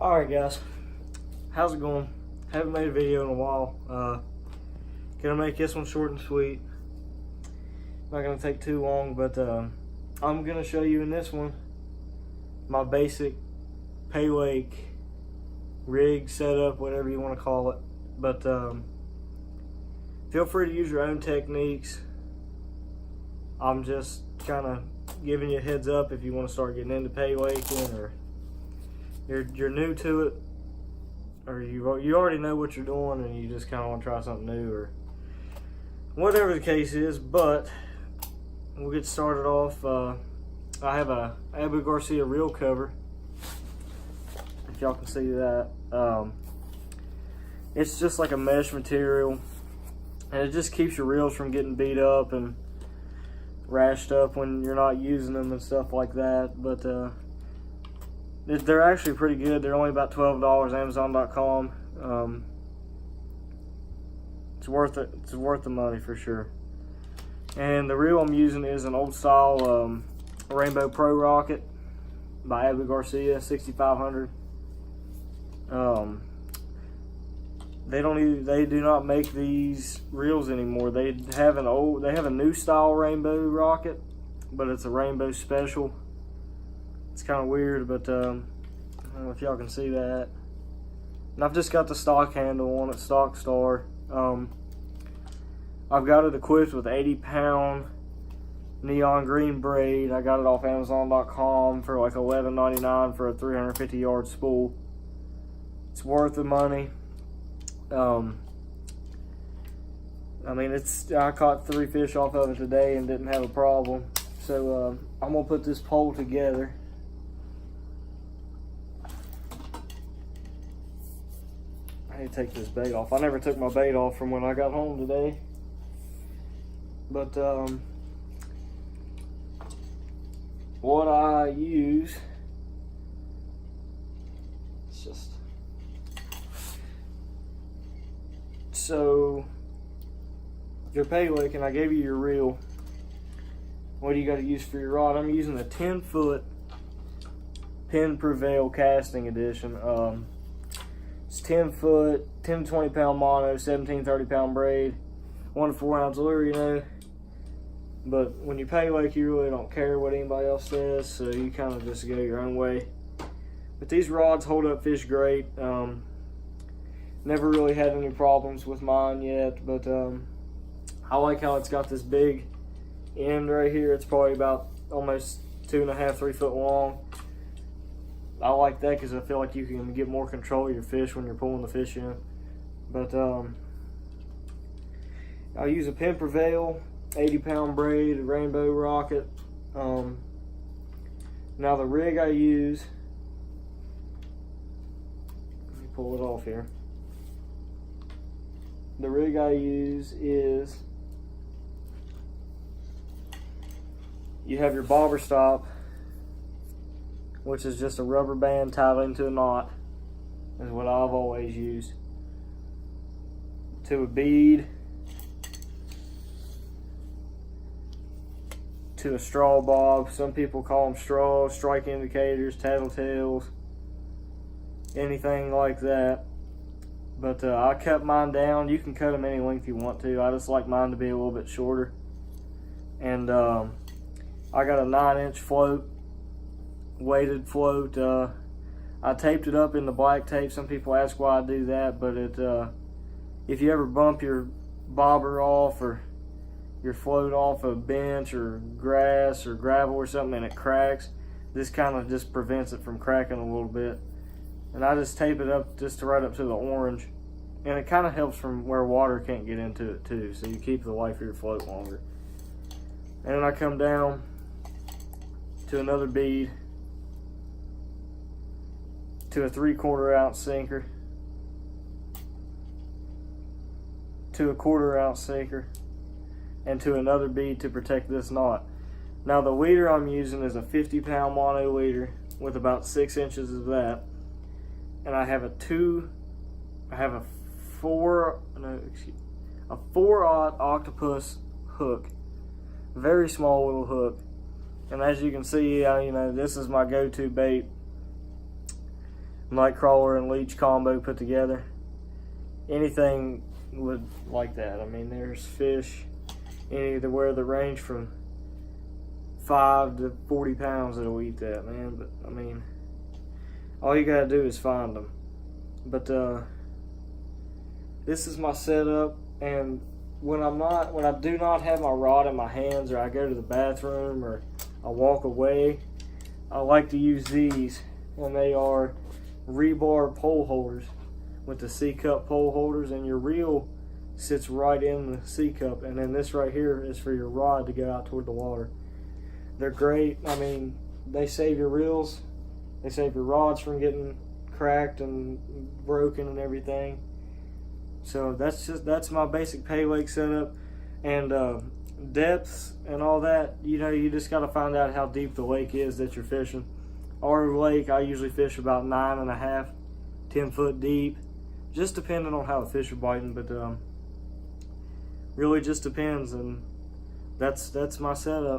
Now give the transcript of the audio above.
Alright guys, how's it going? Haven't made a video in a while. Gonna make this one short and sweet. Not gonna take too long, but I'm gonna show you in this one my basic Paylake rig setup, whatever you want to call it. But feel free to use your own techniques. I'm just kind of giving you a heads up if you want to start getting into paylaking, or you're new to it, or you already know what you're doing and you just kind of want to try something new, or whatever the case is. But we'll get started off. I have a Abu Garcia reel cover, if y'all can see that. It's just like a mesh material, and it just keeps your reels from getting beat up and rashed up when you're not using them and stuff like that. But they're actually pretty good. They're only about $12, Amazon.com. It's worth it. It's worth the money for sure. And the reel I'm using is an old style Rainbow Pro Rocket by Abu Garcia 6500. They do not make these reels anymore. They have a new style Rainbow Rocket, but it's a Rainbow Special. It's kind of weird, but I don't know if y'all can see that. And I've just got the stock handle on it, stock star. I've got it equipped with 80-pound neon green braid. I got it off Amazon.com for like $11.99 for a 350-yard spool. It's worth the money. I mean, I caught 3 fish off of it today and didn't have a problem. So I'm gonna put this pole together. I need to take this bait off. I never took my bait off from when I got home today. But what I use, it's just, so your Paylake, and I gave you your reel. What do you got to use for your rod? I'm using a 10-foot Penn Prevail casting edition. It's 10 foot, 10 to 20 pound mono, 17, 30 pound braid, 1 to 4 ounce lure, you know. But when you Paylake, you really don't care what anybody else says, so you kind of just go your own way. But these rods hold up fish great. Never really had any problems with mine yet, but I like how it's got this big end right here. It's probably about almost 2.5, 3 foot long. I like that because I feel like you can get more control of your fish when you're pulling the fish in. But I'll use a Penn Prevail 80-pound braid Rainbow Rocket. Now the rig I use, let me pull it off here. The rig I use is, you have your bobber stop, which is just a rubber band tied into a knot, is what I've always used, to a bead, to a straw bob. Some people call them straws, strike indicators, tattletales, anything like that. But I cut mine down. You can cut them any length you want to. I just like mine to be a little bit shorter. And I got a 9-inch float, weighted float. I taped it up in the black tape. Some people ask why I do that, but if you ever bump your bobber off or your float off a bench or grass or gravel or something and it cracks, this kind of just prevents it from cracking a little bit. And I just tape it up just right up to the orange, and it kind of helps from where water can't get into it too, so you keep the life of your float longer. And then I come down to another bead, to a 3/4 ounce sinker, to a 1/4 ounce sinker, and to another bead to protect this knot. Now the leader I'm using is a 50-pound mono leader with about 6 inches of that, and I have a 4/0 octopus hook, very small little hook. And as you can see, you know, this is my go-to bait night crawler and leech combo put together. Anything would like that. I mean, there's fish anywhere that range from 5 to 40 pounds that'll eat that, man. But I mean, all you gotta do is find them. But this is my setup, and when I do not have my rod in my hands, or I go to the bathroom, or I walk away, I like to use these, and they are rebar pole holders with the C-cup pole holders, and your reel sits right in the C-cup, and then this right here is for your rod to go out toward the water. They're great. I mean, they save your reels, they save your rods from getting cracked and broken and everything. So that's my basic Paylake setup. And depths and all that, you know, you just got to find out how deep the lake is that you're fishing. Our lake, I usually fish about 9.5, 10 foot deep, just depending on how the fish are biting. But really just depends, and that's my setup.